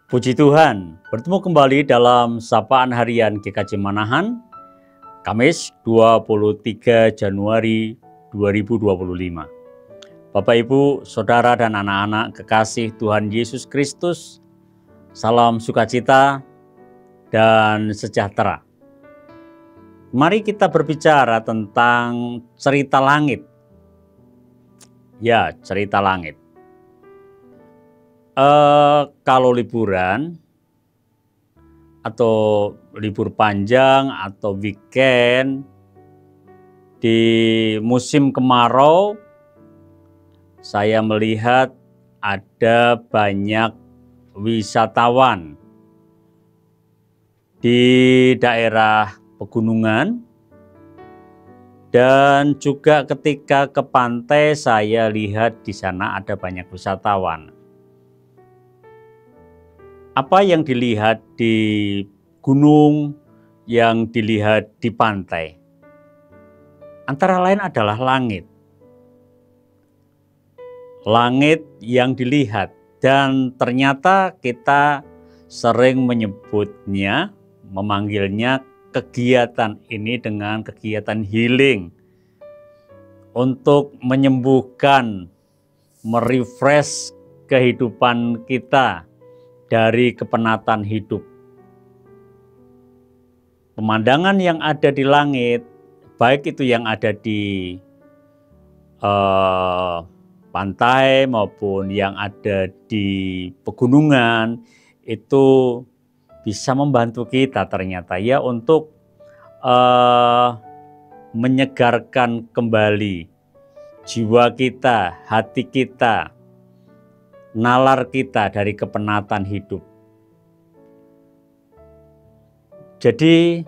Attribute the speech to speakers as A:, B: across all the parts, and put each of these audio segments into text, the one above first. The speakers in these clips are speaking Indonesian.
A: Puji Tuhan, bertemu kembali dalam Sapaan Harian GKJ Manahan, Kamis 23 Januari 2025. Bapak, Ibu, Saudara, dan anak-anak kekasih Tuhan Yesus Kristus, salam sukacita dan sejahtera. Mari kita berbicara tentang cerita langit. Ya, cerita langit. Kalau liburan atau libur panjang atau weekend di musim kemarau, saya melihat ada banyak wisatawan di daerah pegunungan, dan juga ketika ke pantai saya lihat di sana ada banyak wisatawan. Apa yang dilihat di gunung, yang dilihat di pantai, antara lain adalah langit. Langit yang dilihat, dan ternyata kita sering menyebutnya, memanggilnya kegiatan ini dengan kegiatan healing. Untuk menyembuhkan, merefresh kehidupan kita dari kepenatan hidup. Pemandangan yang ada di langit, baik itu yang ada di pantai maupun yang ada di pegunungan, itu bisa membantu kita ternyata ya untuk menyegarkan kembali jiwa kita, hati kita, nalar kita dari kepenatan hidup. Jadi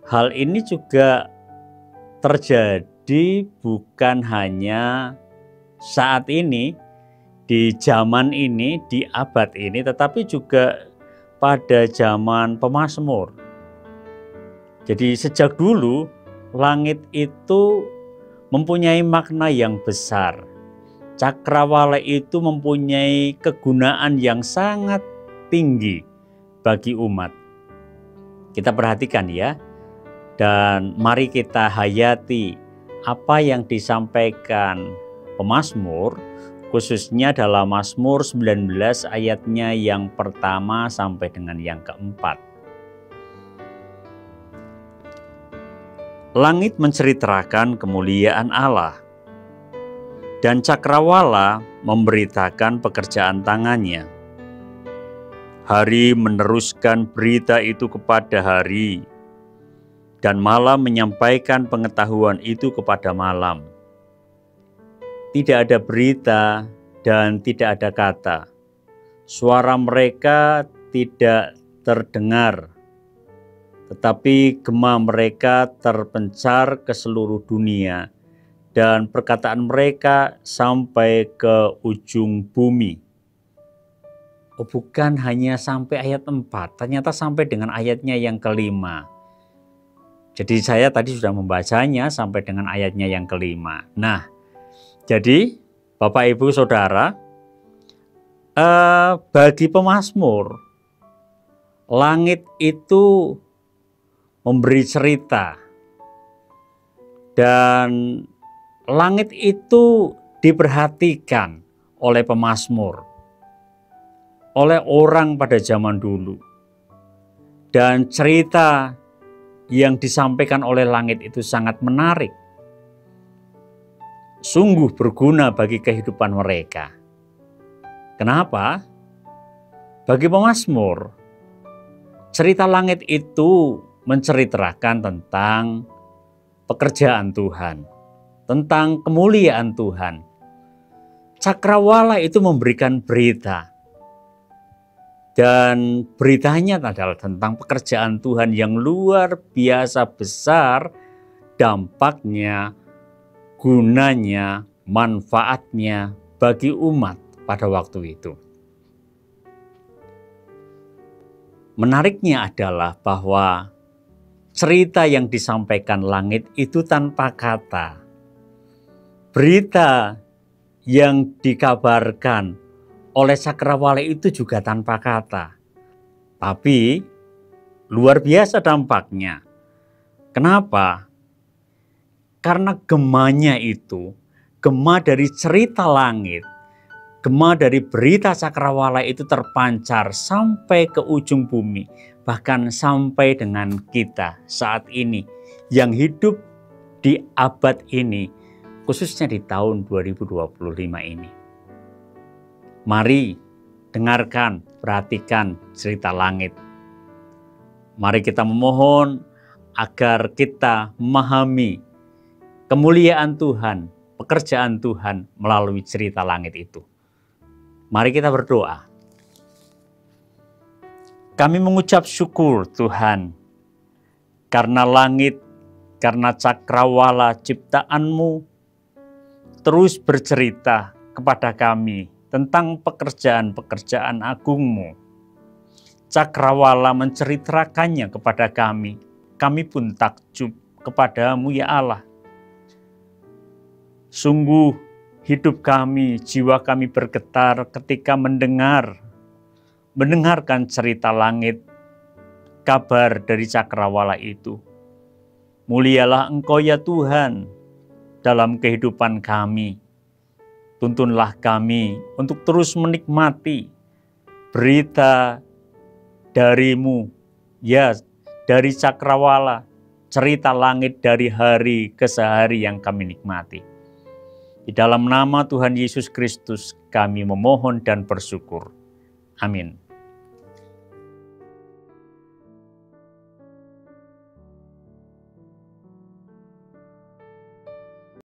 A: hal ini juga terjadi bukan hanya saat ini, di zaman ini, di abad ini, tetapi juga pada zaman pemazmur. Jadi sejak dulu langit itu mempunyai makna yang besar. Cakrawala itu mempunyai kegunaan yang sangat tinggi bagi umat. Kita perhatikan ya, dan mari kita hayati apa yang disampaikan pemazmur, khususnya dalam Mazmur 19 ayatnya yang pertama sampai dengan yang keempat. Langit menceritakan kemuliaan Allah, dan cakrawala memberitakan pekerjaan tangannya. Hari meneruskan berita itu kepada hari, dan malam menyampaikan pengetahuan itu kepada malam. Tidak ada berita dan tidak ada kata. Suara mereka tidak terdengar, tetapi gema mereka terpencar ke seluruh dunia, dan perkataan mereka sampai ke ujung bumi. Oh, bukan hanya sampai ayat 4, ternyata sampai dengan ayatnya yang kelima. Jadi saya tadi sudah membacanya sampai dengan ayatnya yang kelima. Nah, jadi Bapak Ibu Saudara, bagi pemazmur, langit itu memberi cerita, dan langit itu diperhatikan oleh pemazmur, oleh orang pada zaman dulu. Dan cerita yang disampaikan oleh langit itu sangat menarik. Sungguh berguna bagi kehidupan mereka. Kenapa? Bagi pemazmur, cerita langit itu menceritakan tentang pekerjaan Tuhan, tentang kemuliaan Tuhan. Cakrawala itu memberikan berita, dan beritanya adalah tentang pekerjaan Tuhan yang luar biasa besar, dampaknya, gunanya, manfaatnya bagi umat pada waktu itu. Menariknya adalah bahwa cerita yang disampaikan langit itu tanpa kata. Berita yang dikabarkan oleh cakrawala itu juga tanpa kata. Tapi luar biasa dampaknya. Kenapa? Karena gemanya itu, gema dari cerita langit, gema dari berita cakrawala itu terpancar sampai ke ujung bumi, bahkan sampai dengan kita saat ini yang hidup di abad ini, khususnya di tahun 2025 ini. Mari dengarkan, perhatikan cerita langit. Mari kita memohon agar kita memahami kemuliaan Tuhan, pekerjaan Tuhan melalui cerita langit itu. Mari kita berdoa. Kami mengucap syukur Tuhan, karena langit, karena cakrawala ciptaan-Mu terus bercerita kepada kami tentang pekerjaan-pekerjaan agung-Mu. Cakrawala menceritakannya kepada kami. Kami pun takjub kepada-Mu ya Allah. Sungguh hidup kami, jiwa kami bergetar ketika mendengarkan cerita langit, kabar dari cakrawala itu. Mulialah Engkau ya Tuhan dalam kehidupan kami. Tuntunlah kami untuk terus menikmati berita dari-Mu, ya dari cakrawala, cerita langit dari hari ke sehari yang kami nikmati. Di dalam nama Tuhan Yesus Kristus kami memohon dan bersyukur. Amin.